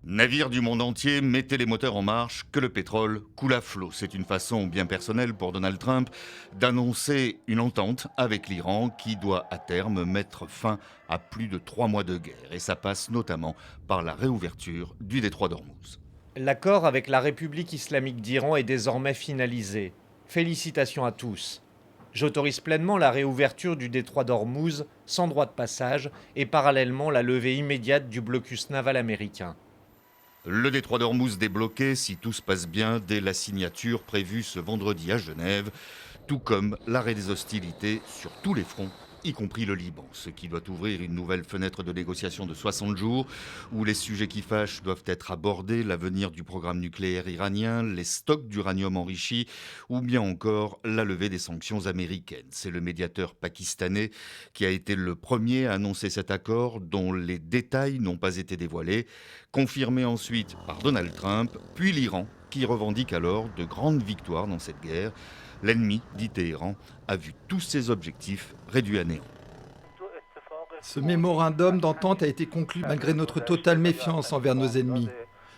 Navires du monde entier, mettez les moteurs en marche, que le pétrole coule à flot. C'est une façon bien personnelle pour Donald Trump d'annoncer une entente avec l'Iran qui doit à terme mettre fin à plus de 3 mois de guerre. Et ça passe notamment par la réouverture du détroit d'Ormuz. L'accord avec la République islamique d'Iran est désormais finalisé. Félicitations à tous. J'autorise pleinement la réouverture du détroit d'Ormuz sans droit de passage et parallèlement la levée immédiate du blocus naval américain. Le détroit d'Ormuz débloqué, si tout se passe bien, dès la signature prévue ce vendredi à Genève, tout comme l'arrêt des hostilités sur tous les fronts, y compris le Liban, ce qui doit ouvrir une nouvelle fenêtre de négociation de 60 jours, où les sujets qui fâchent doivent être abordés, l'avenir du programme nucléaire iranien, les stocks d'uranium enrichi, ou bien encore la levée des sanctions américaines. C'est le médiateur pakistanais qui a été le premier à annoncer cet accord, dont les détails n'ont pas été dévoilés, confirmé ensuite par Donald Trump, puis l'Iran, qui revendique alors de grandes victoires dans cette guerre. L'ennemi, dit Téhéran, a vu tous ses objectifs réduits à néant. Ce mémorandum d'entente a été conclu malgré notre totale méfiance envers nos ennemis.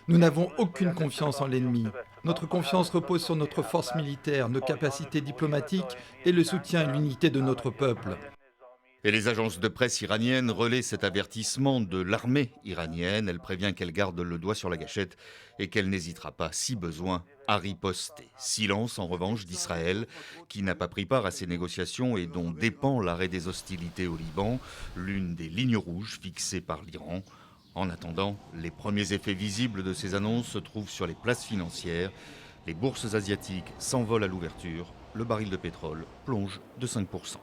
Nous n'avons aucune confiance en l'ennemi. Notre confiance repose sur notre force militaire, nos capacités diplomatiques et le soutien et l'unité de notre peuple. Et les agences de presse iraniennes relaient cet avertissement de l'armée iranienne. Elle prévient qu'elle garde le doigt sur la gâchette et qu'elle n'hésitera pas, si besoin, à riposter. Silence, en revanche, d'Israël, qui n'a pas pris part à ces négociations et dont dépend l'arrêt des hostilités au Liban, l'une des lignes rouges fixées par l'Iran. En attendant, les premiers effets visibles de ces annonces se trouvent sur les places financières. Les bourses asiatiques s'envolent à l'ouverture. Le baril de pétrole plonge de 5%.